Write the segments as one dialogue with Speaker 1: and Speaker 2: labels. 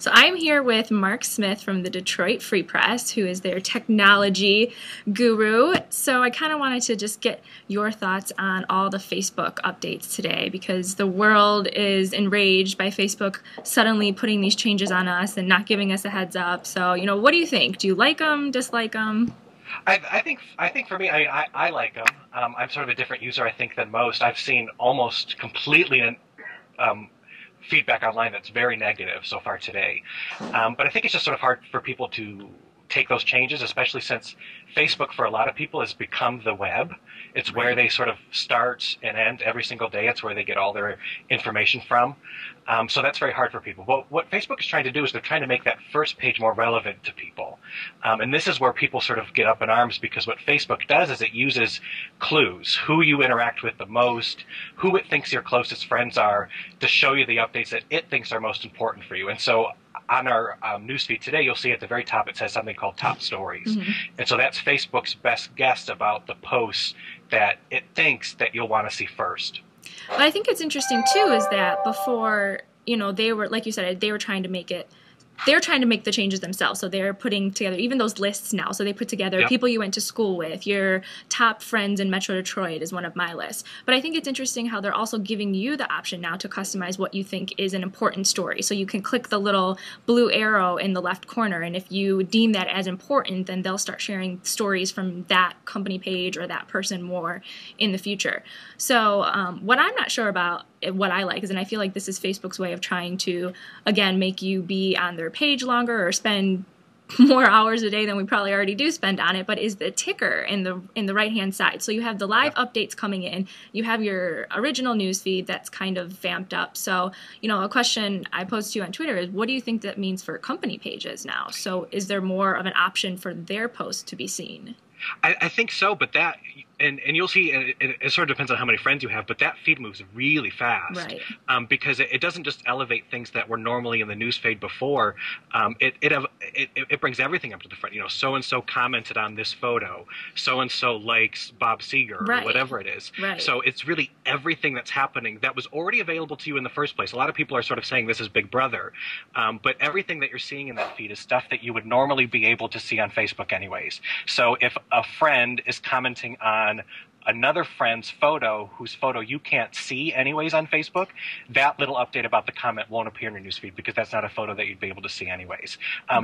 Speaker 1: So I'm here with Mark Smith from the Detroit Free Press, who is their technology guru. So I kind of wanted to just get your thoughts on all the Facebook updates today, because the world is enraged by Facebook suddenly putting these changes on us and not giving us a heads up. So, what do you think? Do you like them, dislike them?
Speaker 2: I think for me, I like them. I'm sort of a different user, I think, than most. I've seen almost completely feedback online that's very negative so far today. But I think it's just sort of hard for people to take those changes, especially since Facebook for a lot of people has become the web. It's where they sort of start and end every single day. It's where they get all their information from. So that's very hard for people. Well, what Facebook is trying to do is they're trying to make that first page more relevant to people. And this is where people sort of get up in arms, because what Facebook does is it uses clues, who you interact with the most, who it thinks your closest friends are, to show you the updates that it thinks are most important for you. And so on our newsfeed today, you'll see at the very top it says something called Top Stories. Mm-hmm. And so that's Facebook's best guess about the posts that it thinks that you'll want to see first.
Speaker 1: What I think it's interesting too is that before, they were, like you said, they were trying to make it. They're trying to make the changes themselves. So they're putting together even those lists now. So they put together people you went to school with. Your top friends in Metro Detroit is one of my lists. But I think it's interesting how they're also giving you the option now to customize what you think is an important story. So you can click the little blue arrow in the left corner. And if you deem that as important, then they'll start sharing stories from that company page or that person more in the future. So what I'm not sure about, what I like is, and I feel like this is Facebook's way of trying to, again, make you be on their page longer or spend more hours a day than we probably already do spend on it, but is the ticker in the right-hand side. So you have the live updates coming in. You have your original news feed that's kind of vamped up. So, a question I posed to you on Twitter is, what do you think that means for company pages now? So is there more of an option for their posts to be seen?
Speaker 2: I think so, but that, and you'll see, it sort of depends on how many friends you have, but that feed moves really fast.
Speaker 1: Right.
Speaker 2: Because it doesn't just elevate things that were normally in the news feed before. It brings everything up to the front. So-and-so commented on this photo. So-and-so likes Bob Seger, or whatever it is.
Speaker 1: Right.
Speaker 2: So it's really everything that's happening that was already available to you in the first place. A lot of people are sort of saying this is Big Brother. But everything that you're seeing in that feed is stuff that you would normally be able to see on Facebook anyways. So if a friend is commenting on another friend's photo, whose photo you can't see anyways on Facebook, that little update about the comment won't appear in your newsfeed, because that's not a photo that you'd be able to see anyways.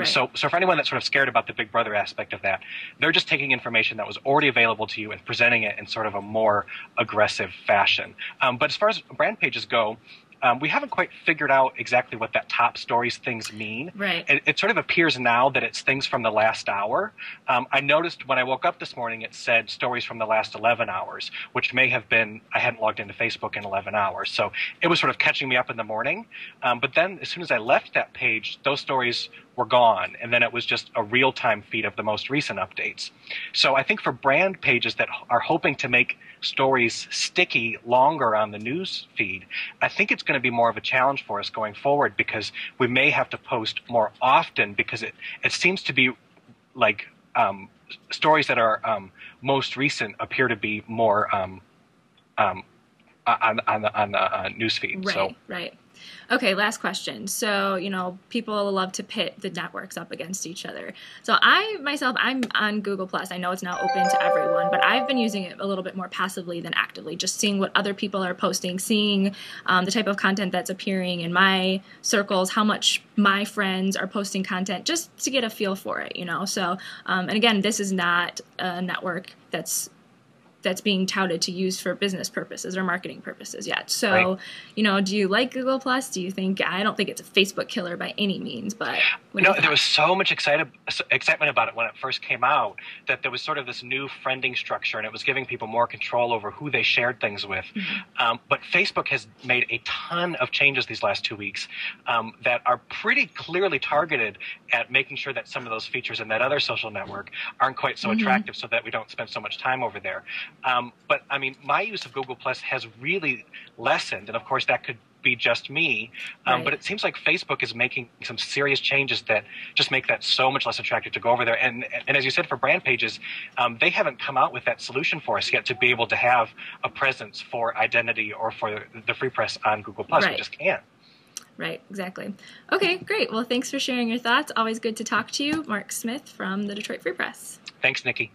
Speaker 2: So for anyone that's sort of scared about the Big Brother aspect of that, they're just taking information that was already available to you and presenting it in sort of a more aggressive fashion. But as far as brand pages go, we haven't quite figured out exactly what that top stories things mean.
Speaker 1: Right.
Speaker 2: It sort of appears now that it's things from the last hour. I noticed when I woke up this morning, it said stories from the last 11 hours, which may have been, I hadn't logged into Facebook in 11 hours. So it was sort of catching me up in the morning. But then as soon as I left that page, those stories were gone. And then it was just a real-time feed of the most recent updates. So I think for brand pages that are hoping to make stories sticky longer on the news feed, I think it's going to be more of a challenge for us going forward, because we may have to post more often, because it seems to be like stories that are most recent appear to be more on the news feed.
Speaker 1: Right. Okay, last question. So, people love to pit the networks up against each other. So I'm on Google+. I know it's now open to everyone, but I've been using it a little bit more passively than actively, just seeing what other people are posting, seeing the type of content that's appearing in my circles, how much my friends are posting content, just to get a feel for it, So, and again, this is not a network that's being touted to use for business purposes or marketing purposes yet. So, do you like Google Plus? Do you think, I don't think it's a Facebook killer by any means, but
Speaker 2: there was so much excitement about it when it first came out, that there was sort of this new friending structure, and it was giving people more control over who they shared things with. Mm-hmm. But Facebook has made a ton of changes these last 2 weeks that are pretty clearly targeted at making sure that some of those features in that other social network aren't quite so attractive, so that we don't spend so much time over there. But I mean, my use of Google Plus has really lessened, and of course that could be just me, but it seems like Facebook is making some serious changes that just make that so much less attractive to go over there. And as you said, for brand pages, they haven't come out with that solution for us yet to be able to have a presence for identity or for the Free Press on Google Plus. We just can't.
Speaker 1: Right, exactly. Okay, great. Well, thanks for sharing your thoughts. Always good to talk to you. Mark Smith from the Detroit Free Press.
Speaker 2: Thanks, Nikki.